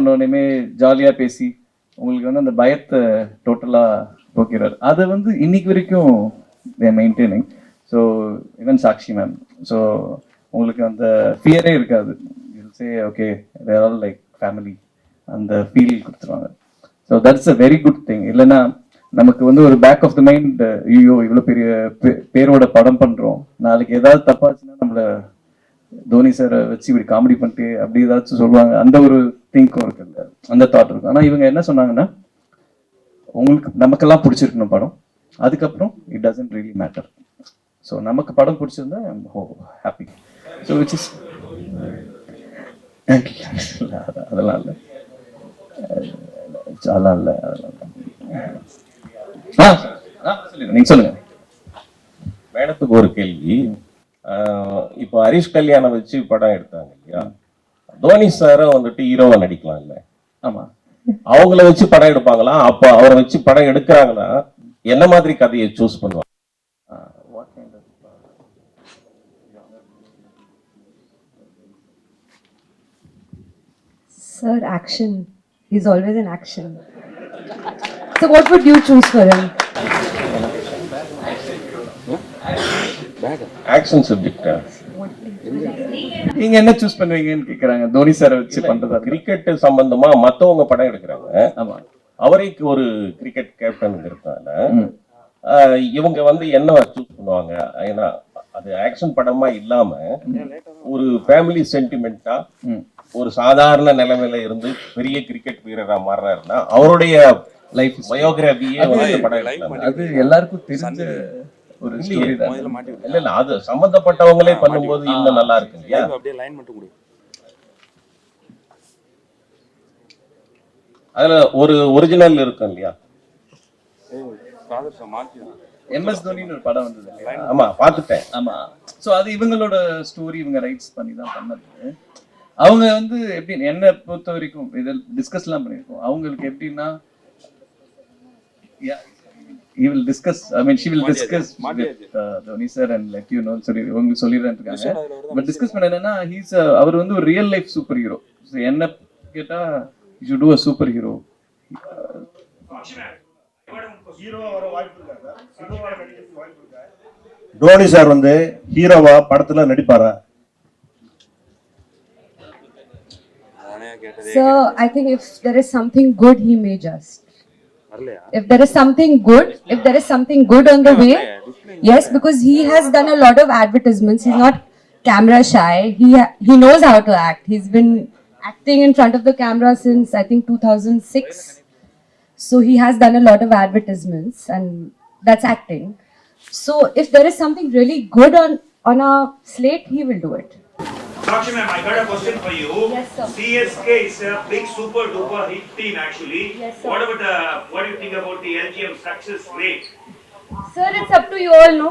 பண்ணோடனே ஜாலியாக பேசி உங்களுக்கு வந்து அந்த பயத்தை டோட்டலாக போக்கிறார். அதை வந்து இன்னைக்கு வரைக்கும் maintaining. So even Sakshi ma'am, so உங்களுக்கு அந்த ஃபியரே இருக்காது. சே ஓகே தேர் ஆல் லைக் ஃபேமிலி, அந்த ஃபீல் கொடுத்துருவாங்க. So that's a very good thing. இல்லைன்னா நமக்கு வந்து ஒரு பேக் ஆஃப் த மைண்ட், ஐயோ இவ்வளோ பெரிய பேரோட படம் பண்ணுறோம், நாளைக்கு ஏதாவது தப்பாச்சுன்னா நம்மளை தோனி சாரை வச்சு இப்படி காமெடி பண்ணிட்டு அப்படி ஏதாச்சும் சொல்லுவாங்க, அந்த ஒரு திங்க்கும் இருக்குல்ல, அந்த தாட் இருக்கும். ஆனால் இவங்க என்ன சொன்னாங்கன்னா, உங்களுக்கு நமக்கெல்லாம் பிடிச்சிருக்கணும் படம், அதுக்கப்புறம் it doesn't really matter. So நமக்கு படம் பிடிச்சிருந்தா ஹாப்பி. ஸோ விச் இஸ் அதெல்லாம் இல்லை, அதெல்லாம் இல்லை, நீங்க சொல்லுங்க. மேடத்துக்கு ஒரு கேள்வி. இப்போ ஹரிஷ் கல்யாணம் வச்சு படம் எடுத்தாங்க இல்லையா, தோனி சாரும் வந்துட்டு ஹீரோவா நடிக்கலாம் இல்ல? ஆமா. அவங்கள வச்சு படம் எடுப்பாங்களா? அப்போ அவரை வச்சு படம் எடுக்கிறாங்கன்னா என்ன மாதிரி கதையை சூஸ் பண்ணுவாங்க? Sir, action. He's always in action. So what would you choose for him? Action சப்ஜெக்டா? நீங்க என்ன சூஸ் பண்ணுவீங்கன்னு கேக்குறாங்க. தோனி சாரை வச்சு பண்றதா? கிரிக்கெட் சம்பந்தமா மத்தவங்க படம் எடுக்கிறாங்க. ஆமா. அவருக்கு ஒரு கிரிக்கெட் கேப்டன் இருக்காங்க. இவங்க வந்து என்ன சூஸ் பண்ணுவாங்க? ஏன்னா அது ஆக்ஷன் படமா இல்லாம ஒரு ஃபேமிலி சென்டிமெண்டா ஒரு சாதாரண நிலைமையில இருந்து பெரிய கிரிக்கெட் வீரரா மாறுறாருன்னா அவருடைய லைஃப் பயோகிராபியே படம். அது எல்லாருக்கும் தெரிஞ்ச ஒரு ஸ்டோரி தான். இல்ல இல்ல, அது சம்பந்தப்பட்டவங்களே பண்ணும்போது இன்னும் நல்லா இருக்கு இல்லையா? அதுல ஒரு ஒரிஜினல் இருக்கும் இல்லையா? எம்எஸ் தோனின்னு ஒரு படம் வந்தது. ஆமா, பாத்துட்டேன். ஆமா. சோ அது இவங்களோட ஸ்டோரி, இவங்க ரைட்ஸ் பண்ணி தான் பண்ணது. அவங்க வந்து எப்படி, என்ன பொறுத்த வரைக்கும் இதில் டிஸ்கஸ்லாம் பண்ணியிருக்கோம். அவங்களுக்கு எப்படின்னா, he will discuss, I mean she will discuss with Dhoni sir and let you know, sorry உங்களுக்கு சொல்லிறேன் இருக்காங்க. பட் டிஸ்கஸ் பண்ண என்னன்னா, அவர் வந்து ஒரு ரியல் லைஃப் சூப்பர் ஹீரோ. என்ன கேட்டா you should do a super hero. Dhoni sir வந்து ஹீரோவா படத்துல நடிப்பாரா? So I think if there is something good, he may just. If there is something good on the way, yes, because he has done a lot of advertisements. He's not camera shy. He knows how to act. He's been acting in front of the camera since I think 2006. So he has done a lot of advertisements, and that's acting. So if there is something really good on our slate, he will do it. Sakshi ma'am, I got a question for you. Yes, sir. CSK is a big super duper hit team actually. Yes, sir. What do you think about the LGM success rate? Sir, it's up to you all, no?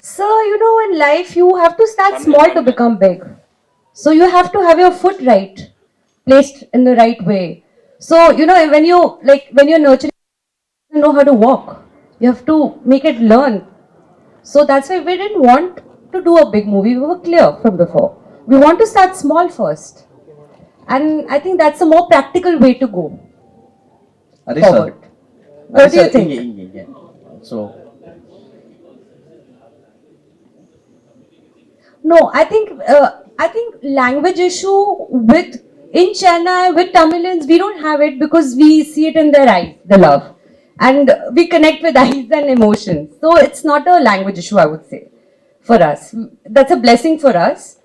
So, you know, in life you have to start small to become big. So you have to have your foot right, placed in the right way. So, you know, when you're nurturing, you know how to walk. You have to make it learn. So that's why we didn't want to do a big movie. We were clear from before. We want to start small first. And I think that's a more practical way to go forward. What do you think? So No, I think language issue in Chennai with Tamilians, we don't have it because we see it in their eyes, the love, and we connect with eyes and emotions. So it's not a language issue, I would say, for us. That's a blessing for us.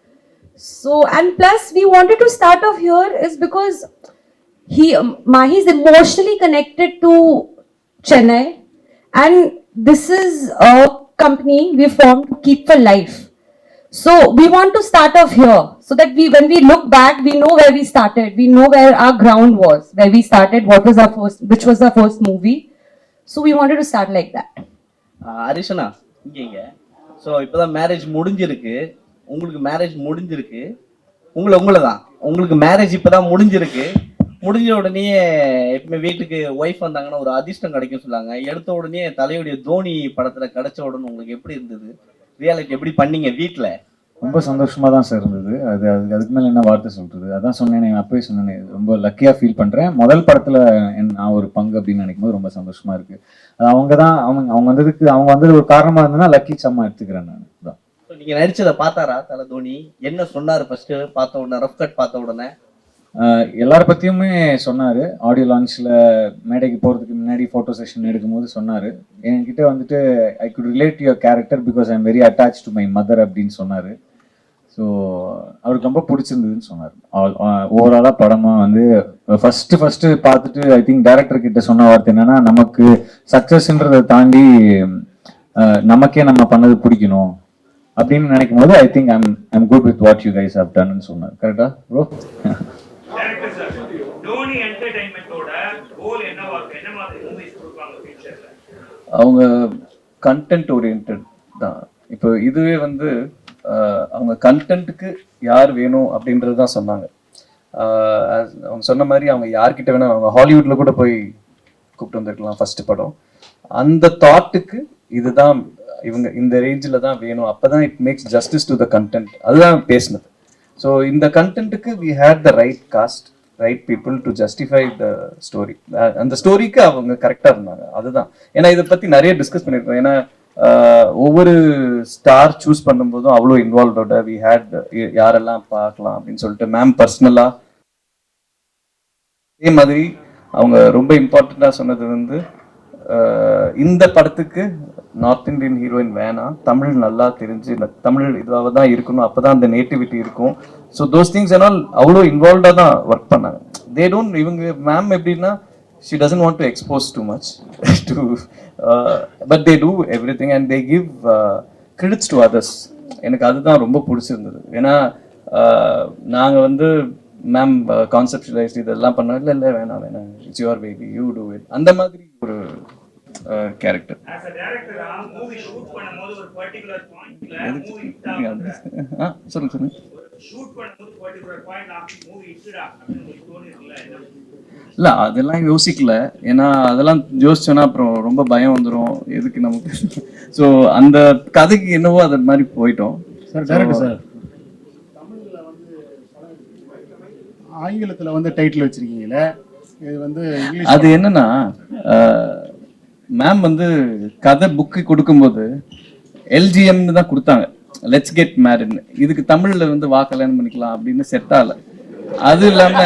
So, and plus we wanted to start off here is because Mahi is emotionally connected to Chennai, and this is a company we formed to keep for life. So we want to start off here so that when we look back, we know where we started. We know where our ground was, where we started, which was our first movie. So we wanted to start like that. ஹரிஷனா இங்க so இப்போதான் marriage முடிஞ்சிருக்கு. உங்களுக்கு marriage முடிஞ்சிருக்கு. உங்களை தான் உங்களுக்கு marriage இப்போதான் முடிஞ்சிருக்கு. முடிஞ்ச உடனே எப்பவுமே வீட்டுக்கு ஒய்ஃப் வந்தாங்கன்னா ஒரு அதிர்ஷ்டம் கிடைக்கும் சொல்லுவாங்க. எடுத்த உடனே தலையுடைய தோனி படத்துல கிடைச்ச உடனே உங்களுக்கு எப்படி இருந்தது? ரியாலிட்டி எப்படி பண்ணீங்க வீட்டில்? ரொம்ப சந்தோஷமா தான் சார் இருந்தது. அதுக்கு மேலே என்ன வார்த்தை சொல்றது? அதான் சொன்னேனே, அப்பவே சொன்னேனே, ரொம்ப லக்கியா ஃபீல் பண்றேன். முதல் படத்துல நான் ஒரு பங்கு அப்படின்னு நினைக்கும் போது ரொம்ப சந்தோஷமா இருக்கு. அது அவங்க வந்தது ஒரு காரணமா இருந்ததுன்னா லக்கி சம்மா எடுத்துக்கிறேன் நான் தான். நீங்க நடிச்சதை பார்த்தாரா தலை தோனி? என்ன சொன்னாரு ஃபர்ஸ்ட் பார்த்த உடனே, ரஃப் கட் பார்த்த உடனே? எல்லார பத்தியுமே சொன்னாரு. ஆடியோ லான்ச்ல மேடைக்கு போறதுக்கு முன்னாடி போட்டோ செஷன் எடுக்கும்போது சொன்னாரு, என்கிட்ட வந்துட்டு I could relate your character because I am very attach to my mother அப்படின்னு சொன்னாரு. ஸோ அவருக்கு ரொம்ப பிடிச்சிருந்ததுன்னு சொன்னார். ஓவராலாக படமாக வந்து ஃபர்ஸ்ட் பார்த்துட்டு ஐ திங்க் டைரக்டர் கிட்ட சொன்ன வார்த்தை என்னன்னா, நமக்கு சக்ஸஸ்ன்றதை தாண்டி நமக்கே நம்ம பண்ணது பிடிக்கணும் அப்படின்னு நினைக்கும் போது I think I'm good with what you guys have done சொன்னார். கரெக்டா ப்ரோ? டைரக்டர் சார், டோனி என்டர்டெயின்மென்ட்டோட கோல் என்னவா இருக்கு? என்ன மாதிரி மூவிஸ் கொடுப்பாங்க ஃபியூச்சர்ல? அவங்க கண்டென்ட் ஓரியன்டட் தான். இப்போ இதுவே வந்து அவங்க கண்டென்ட்டுக்கு யார் வேணும் அப்படின்றது தான் சொன்னாங்க. அவங்க சொன்ன மாதிரி அவங்க யார்கிட்ட வேணா, அவங்க ஹாலிவுட்ல கூட போய் கூப்பிட்டு வந்துருக்கலாம் ஃபர்ஸ்ட் படம். அந்த தாட்டுக்கு இதுதான் இவங்க இந்த ரேஞ்சில் தான் வேணும், அப்பதான் it makes justice to the content. அதுதான் பேசினது. ஸோ இந்த கண்டென்ட்டுக்கு we had the right cast, right people to justify the story. அந்த ஸ்டோரிக்கு அவங்க கரெக்டாக இருந்தாங்க. அதுதான். ஏன்னா இதை பற்றி நிறைய டிஸ்கஸ் பண்ணியிருக்கோம். ஏன்னா ஒவ்வொரு ஸ்டார் சூஸ் பண்ணும்போதும் அவ்வளோ இன்வால்வ்டோட வி ஹேட் யாரெல்லாம் பார்க்கலாம் அப்படின்னு சொல்லிட்டு மேம் பர்சனலாக. அதே மாதிரி அவங்க ரொம்ப இம்பார்ட்டண்ட்டாக சொன்னது வந்து இந்த படத்துக்கு நார்த் இந்தியன் ஹீரோயின் வேணாம், தமிழ் நல்லா தெரிஞ்சு தமிழ் இதுவாக தான் இருக்கணும், அப்போதான் அந்த நேட்டிவிட்டி இருக்கும். ஸோ தோஸ் திங்ஸ் என்னால் அவ்வளோ இன்வால்வ்டாக தான் ஒர்க் பண்ணாங்க. தே டோன்ட், இவங்க மேம் எப்படின்னா she doesn't want to expose too much to but they do everything and they give credits to others. எனக்கு அதுதான் ரொம்ப பிடிச்சிருந்தது. ஏன்னா நாங்கள் வந்து மேம் கான்செப்டுவலைஸ் இதெல்லாம் பண்ணோம். இல்லை வேணாம் it's your baby, you do it, அந்த மாதிரி ஒரு character. as a director movie shoot பண்ணும்போது ஒரு பர்టిక్యులர் பாயிண்ட்ல சொல்லுங்க ஷூட் பண்ணும்போது பர்టిక్యులர் பாயிண்ட் மூவி ஹிட்டா அப்படின்னு தோணிருக்கல? இல்லை அதெல்லாம் யோசிக்கல. ஏன்னா அதெல்லாம் யோசிச்சோன்னா அப்புறம் ரொம்ப பயம் வந்துடும் எதுக்கு நமக்கு. ஸோ அந்த கதைக்கு என்னவோ அது மாதிரி போயிட்டோம். சார் டேரக்டர் சார், ஆங்கிலத்தில் வந்து டைட்டில் வச்சிருக்கீங்களே, இது வந்து அது என்னன்னா மேம் வந்து கதை புக்கு கொடுக்கும்போது எல்ஜிஎம்னு தான் கொடுத்தாங்க, லெட்ஸ் கெட் மேரிட்னு. இதுக்கு தமிழ்ல வந்து வா கல்யாணம் பண்ணிக்கலாம் அப்படின்னு செட் ஆகல. அது இல்லாம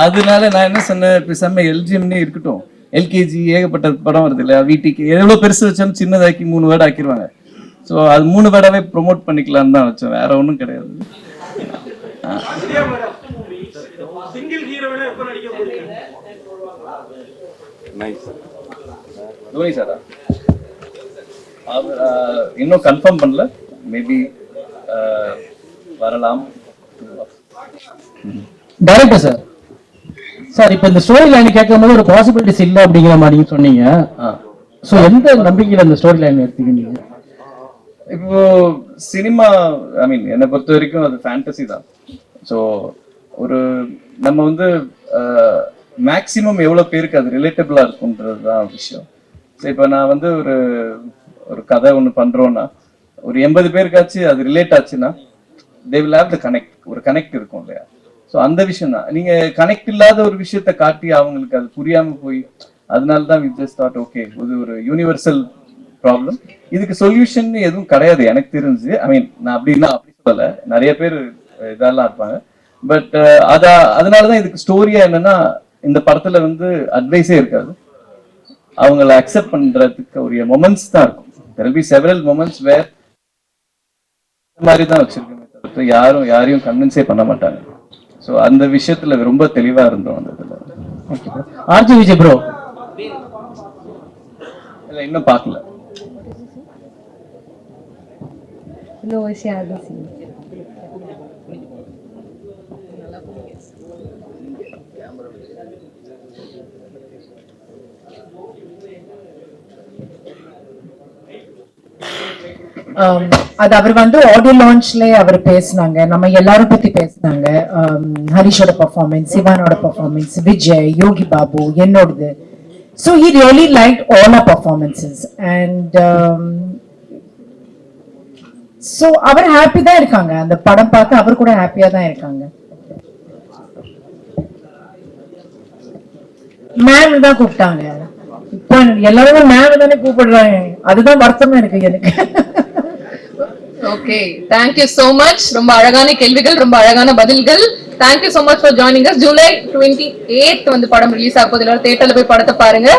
அதனால நான் என்ன சொன்னேன், பேசாம எல்ஜிஎம்னே இருக்கட்டும், எல்கேஜி ஏகப்பட்ட படம் வருது இல்லையா, வீட்டுக்கு எவ்வளவு பெருசு வச்சாலும் சின்னதாக்கி 3 வேர்டு ஆக்கிடுவாங்க. ஸோ அது 3 வேர்டாவே ப்ரொமோட் பண்ணிக்கலாம்னு தான் வச்சோம், வேற ஒன்றும் கிடையாது. தோனி சாரா இன்னும் கன்ஃபார்ம் பண்ணல, மேபி வரலாம். டைரக்டர் சார், சார் இப்போ இந்த ஸ்டோரி லைன் கேட்கும்போது ஒரு பாசிபிலிட்டிஸ் இல்லை அப்படிங்கிற மாதிரி சொன்னீங்க. ஸோ எந்த நம்பிக்கையில் அந்த ஸ்டோரி லைன் எடுத்துக்கிட்டீங்க? இப்போ சினிமா ஐ மீன் என்னை பொறுத்த வரைக்கும் அது ஃபேண்டசி தான். ஸோ ஒரு நம்ம வந்து மேக்சிமம் எவ்வளோ பேருக்கு அது ரிலேட்டபிளாக இருக்குன்றது தான் விஷயம். ஸோ இப்போ நான் வந்து ஒரு கதை ஒன்று பண்ணுறோன்னா ஒரு 80 பேருக்காச்சு அது ரிலேட் ஆச்சுன்னா they will have the connect, ஒரு கனெக்ட் இருக்கும் இல்லையா. ஸோ அந்த விஷயம் தான். நீங்கள் கனெக்ட் இல்லாத ஒரு விஷயத்த காட்டி அவங்களுக்கு அது புரியாமல் போய், அதனால தான் வி ஜஸ்ட் தாட் ஓகே இது ஒரு யூனிவர்சல் ப்ராப்ளம், இதுக்கு சொல்யூஷன் எதுவும் கிடையாது எனக்கு தெரிஞ்சு. ஐ மீன் நான் அப்படி சொல்லலை, நிறைய பேர் இதெல்லாம் இருப்பாங்க. பட் அதனாலதான் இதுக்கு ஸ்டோரியா என்னன்னா, இந்த படத்துல வந்து அட்வைஸே இருக்காது, அவங்களை அக்செப்ட் பண்றதுக்கு ஒரு மொமெண்ட்ஸ் தான் இருக்கும். there will be several moments where இந்த மாதிரி தான் வச்சிருக்கேன் தவிர்த்து யாரையும் கன்வின்ஸே பண்ண மாட்டாங்க. ஸோ அந்த விஷயத்துல ரொம்ப தெளிவா இருந்தோம் அந்த இதுல. ஆர்ஜி விஜய் ப்ரோ இல்லை இன்னும் பார்க்கல. No, she hasn't seen it. அது அவர் வந்து ஆடியோ லான்ச்ல அவர் பேசினாங்க, நம்ம எல்லாரும் பத்தி பேசினாங்க. ஹரிஷோட பெர்ஃபார்மன்ஸ், சிவானோட பெர்ஃபார்மன்ஸ், விஜய், யோகி பாபு, என்னோடது. So he really liked all our performances and so அவர் ஹாப்பி தான் இருக்காங்க. அந்த படம் பார்த்து அவர் கூட ஹாப்பியா தான் இருக்காங்க. மேம் தான் கூப்பிட்டாங்க. இப்போ எல்லாருமே மேம் தானே கூப்பிடுறாங்க. அதுதான் வருத்தமா இருக்கு எனக்கு. Okay, thank you so much. ரொம்ப அழகான கேள்விகள், ரொம்ப அழகான பதில்கள். Thank you so much for joining us. July 28 வந்து படம் ரிலீஸ் ஆக போகுது. எல்லாரும் தியேட்டர்ல போய் படத்தை பாருங்க.